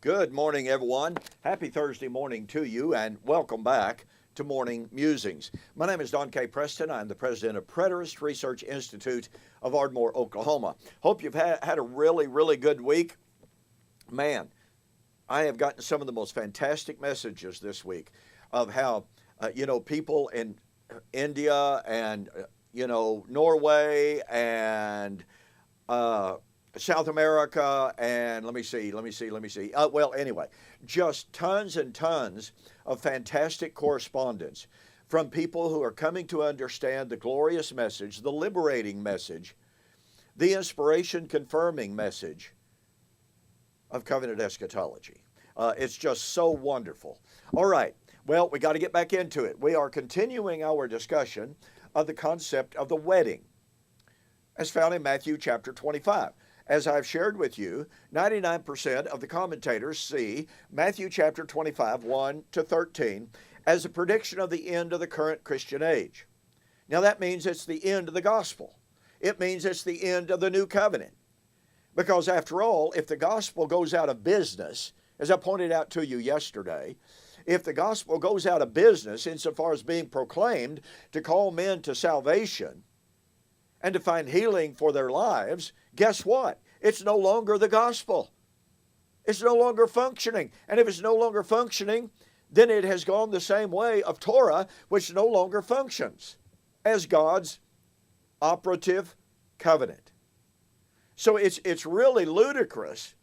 Good morning, everyone. Happy Thursday morning to you, and welcome back to Morning Musings. My name is Don K. Preston. I'm the president of Preterist Research Institute of Ardmore, Oklahoma. Hope you've had a really good week. Man, I have gotten some of the most fantastic messages this week of how, people in India and, Norway and South America, and let me see. Anyway, just tons and tons of fantastic correspondence from people who are coming to understand the glorious message, the liberating message, the inspiration confirming message of covenant eschatology. It's just so wonderful. All right, well, we got to get back into it. We are continuing our discussion of the concept of the wedding as found in Matthew chapter 25. As I've shared with you, 99% of the commentators see Matthew chapter 25, 1 to 13, as a prediction of the end of the current Christian age. Now that means it's the end of the gospel. It means it's the end of the new covenant. Because after all, if the gospel goes out of business, as I pointed out to you yesterday, if the gospel goes out of business insofar as being proclaimed to call men to salvation, and to find healing for their lives, guess what? It's no longer the gospel. It's no longer functioning. And if it's no longer functioning, then it has gone the same way of Torah, which no longer functions as God's operative covenant. So it's really ludicrous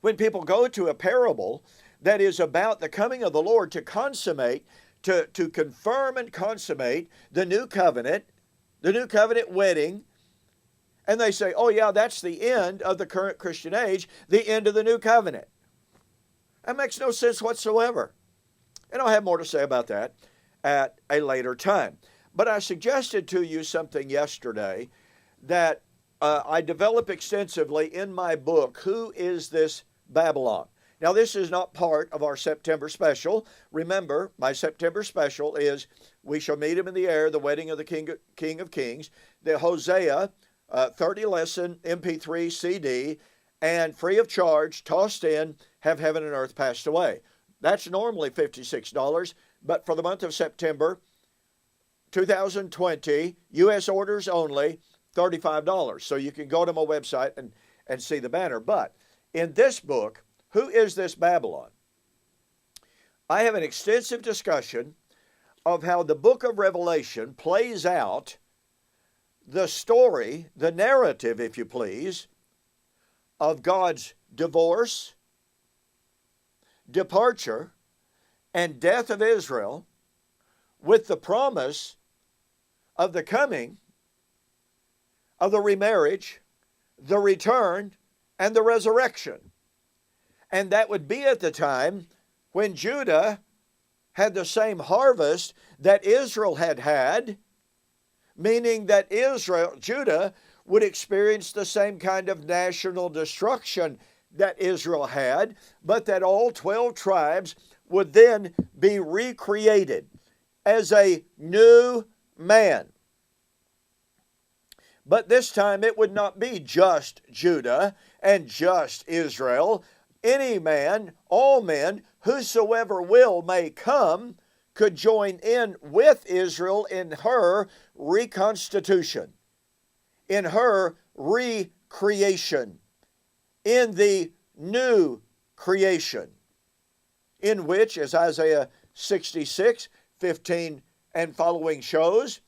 when people go to a parable that is about the coming of the Lord to consummate, to confirm and consummate the new covenant wedding, and they say, oh yeah, that's the end of the current Christian age, the end of the new covenant. That makes no sense whatsoever. And I'll have more to say about that at a later time. But I suggested to you something yesterday that I develop extensively in my book, Who is This Babylon? Now, this is not part of our September special. Remember, my September special is We Shall Meet Him in the Air, the Wedding of the King of Kings, the Hosea 30-lesson MP3 CD, and free of charge, tossed in, Have Heaven and Earth Passed Away. That's normally $56, but for the month of September 2020, U.S. orders only, $35. So you can go to my website and see the banner. But in this book, Who is This Babylon? I have an extensive discussion of how the book of Revelation plays out the story, the narrative, if you please, of God's divorce, departure, and death of Israel, with the promise of the coming of the remarriage, the return, and the resurrection. And that would be at the time when Judah had the same harvest that Israel had, meaning that Judah would experience the same kind of national destruction that Israel had, but that all 12 tribes would then be recreated as a new man. But this time it would not be just Judah and just Israel. Any man, all men, whosoever will may come, could join in with Israel in her reconstitution, in her recreation, in the new creation, in which, as Isaiah 66, 15 and following shows,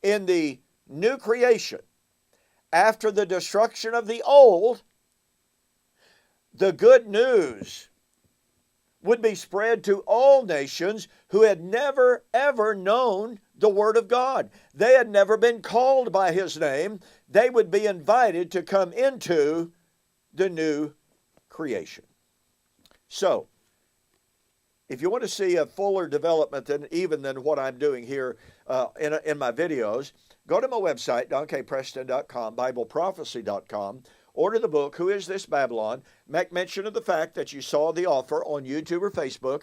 in the new creation, after the destruction of the old, the good news would be spread to all nations who had never, ever known the Word of God. They had never been called by His name. They would be invited to come into the new creation. So, if you want to see a fuller development than what I'm doing here in my videos, go to my website, donkpreston.com, BibleProphecy.com. Order the book, Who is This Babylon? Make mention of the fact that you saw the offer on YouTube or Facebook,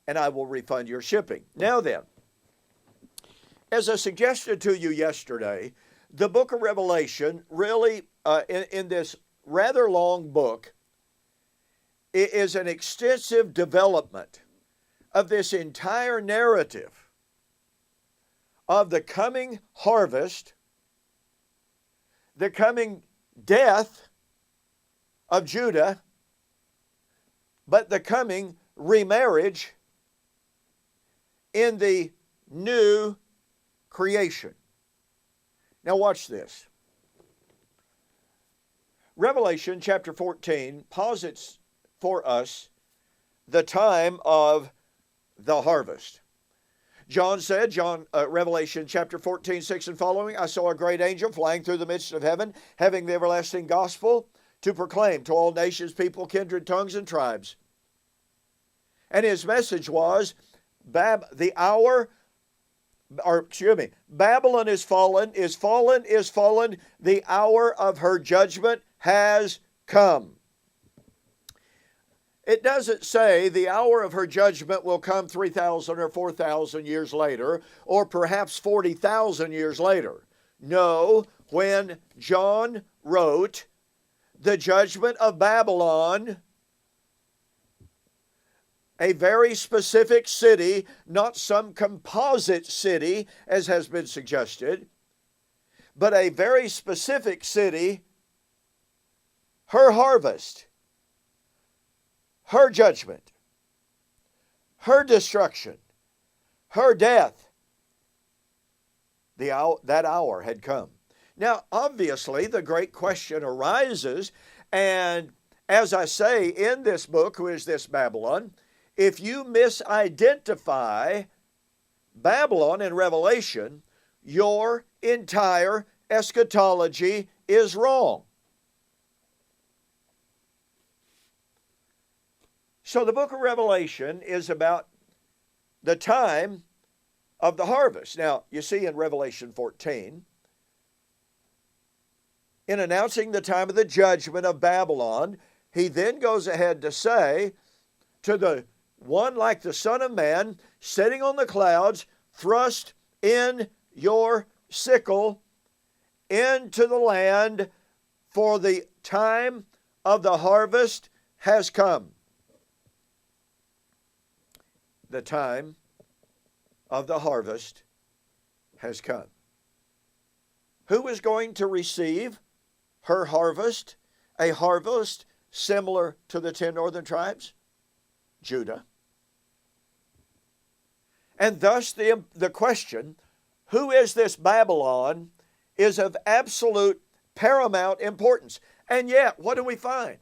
and I will refund your shipping. Now then, as I suggested to you yesterday, the book of Revelation really, in this rather long book, is an extensive development of this entire narrative of the coming harvest, the coming death of Judah, but the coming remarriage in the new creation. Now watch this. Revelation chapter 14 posits for us the time of the harvest. John said, Revelation chapter 14, 6 and following, I saw a great angel flying through the midst of heaven, having the everlasting gospel to proclaim to all nations, people, kindred, tongues, and tribes. And his message was, Babylon is fallen, is fallen, is fallen. The hour of her judgment has come. It doesn't say the hour of her judgment will come 3,000 or 4,000 years later, or perhaps 40,000 years later. No, when John wrote the judgment of Babylon, a very specific city, not some composite city, as has been suggested, but a very specific city, her harvest, her judgment, her destruction, her death, that hour had come. Now, obviously, the great question arises, and as I say in this book, Who is this Babylon? If you misidentify Babylon in Revelation, your entire eschatology is wrong. So the book of Revelation is about the time of the harvest. Now, you see in Revelation 14, in announcing the time of the judgment of Babylon, he then goes ahead to say, to the one like the Son of Man, sitting on the clouds, thrust in your sickle into the land, for the time of the harvest has come. The time of the harvest has come. Who is going to receive her harvest? A harvest similar to the 10 northern tribes? Judah. And thus the question, who is this Babylon, is of absolute paramount importance. And yet, what do we find?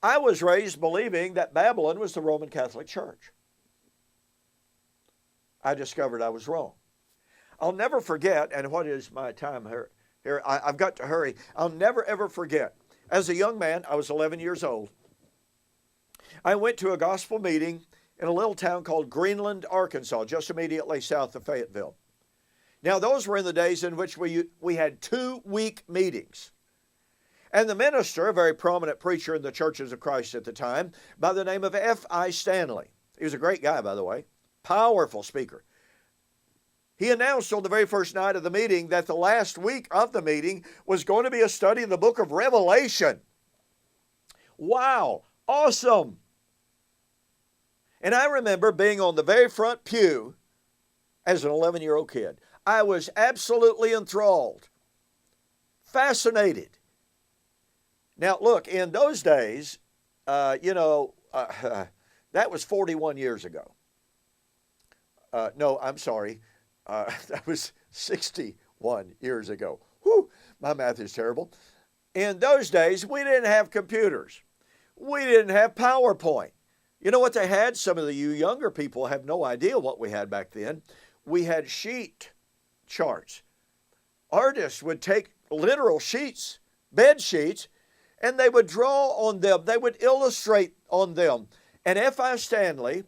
I was raised believing that Babylon was the Roman Catholic Church. I discovered I was wrong. I'll never forget, and what is my time here? I've got to hurry. I'll never ever forget. As a young man, I was 11 years old. I went to a gospel meeting in a little town called Greenland, Arkansas, just immediately south of Fayetteville. Now, those were in the days in which we had 2-week meetings. And the minister, a very prominent preacher in the Churches of Christ at the time, by the name of F.I. Stanley. He was a great guy, by the way. Powerful speaker. He announced on the very first night of the meeting that the last week of the meeting was going to be a study in the book of Revelation. Wow, awesome. And I remember being on the very front pew as an 11-year-old kid. I was absolutely enthralled, fascinated. Now, look, in those days, that was 41 years ago. No, I'm sorry. That was 61 years ago. Whew, my math is terrible. In those days, we didn't have computers. We didn't have PowerPoint. You know what they had? Some of you younger people have no idea what we had back then. We had sheet charts. Artists would take literal sheets, bed sheets, and they would draw on them. They would illustrate on them. And F.I. Stanley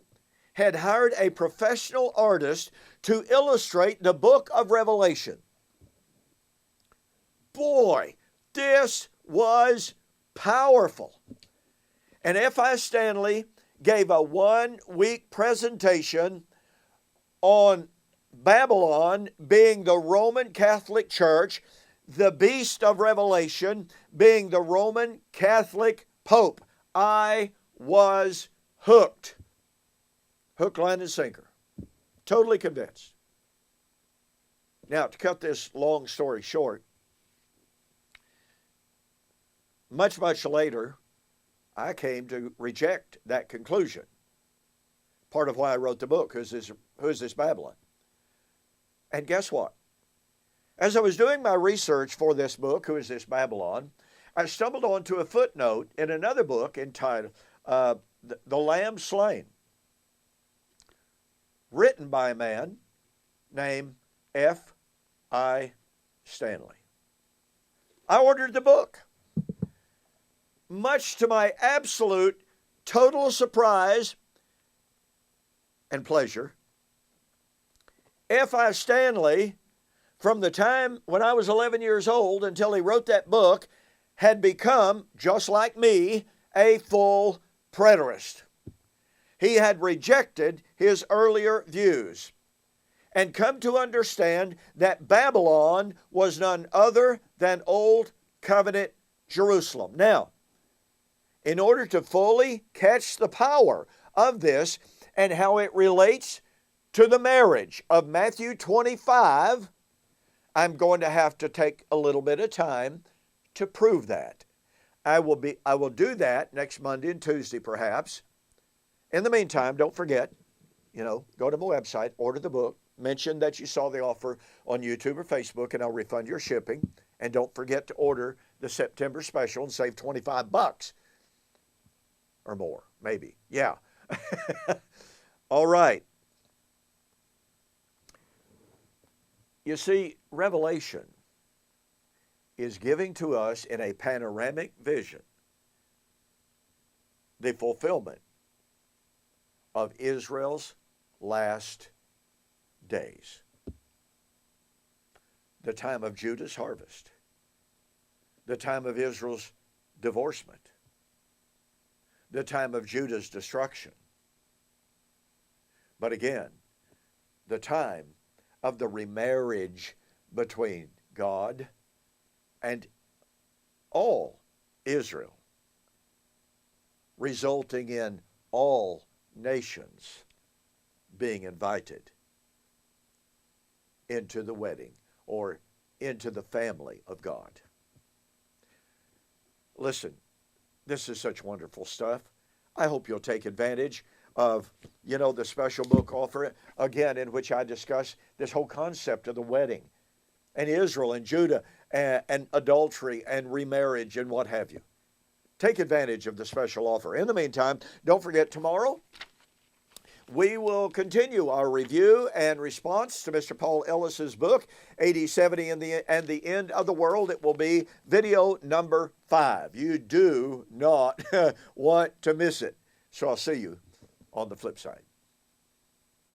had hired a professional artist to illustrate the book of Revelation. Boy, this was powerful. And F.I. Stanley gave a 1-week presentation on Babylon being the Roman Catholic Church, the beast of Revelation being the Roman Catholic Pope. I was hooked. Hook, line, and sinker. Totally convinced. Now, to cut this long story short, much later, I came to reject that conclusion. Part of why I wrote the book, Who is this Babylon? And guess what? As I was doing my research for this book, Who is this Babylon? I stumbled onto a footnote in another book entitled The Lamb Slain, written by a man named F.I. Stanley. I ordered the book. Much to my absolute, total surprise and pleasure, F.I. Stanley, from the time when I was 11 years old until he wrote that book, had become, just like me, a full preterist. He had rejected his earlier views and come to understand that Babylon was none other than Old Covenant Jerusalem. Now, in order to fully catch the power of this and how it relates to the marriage of Matthew 25, I'm going to have to take a little bit of time to prove that. I will do that next Monday and Tuesday perhaps. In the meantime, don't forget, go to my website, order the book, mention that you saw the offer on YouTube or Facebook, and I'll refund your shipping. And don't forget to order the September special and save $25 or more, maybe. Yeah. All right. You see, Revelation is giving to us in a panoramic vision the fulfillment of Israel's last days. The time of Judah's harvest. The time of Israel's divorcement. The time of Judah's destruction. But again, the time of the remarriage between God and all Israel, resulting in all nations being invited into the wedding or into the family of God. Listen, this is such wonderful stuff. I hope you'll take advantage of, the special book offer, again, in which I discuss this whole concept of the wedding and Israel and Judah and adultery and remarriage and what have you. Take advantage of the special offer. In the meantime, don't forget tomorrow, we will continue our review and response to Mr. Paul Ellis's book, 8070 and the End of the World. It will be video number 5. You do not want to miss it. So I'll see you on the flip side.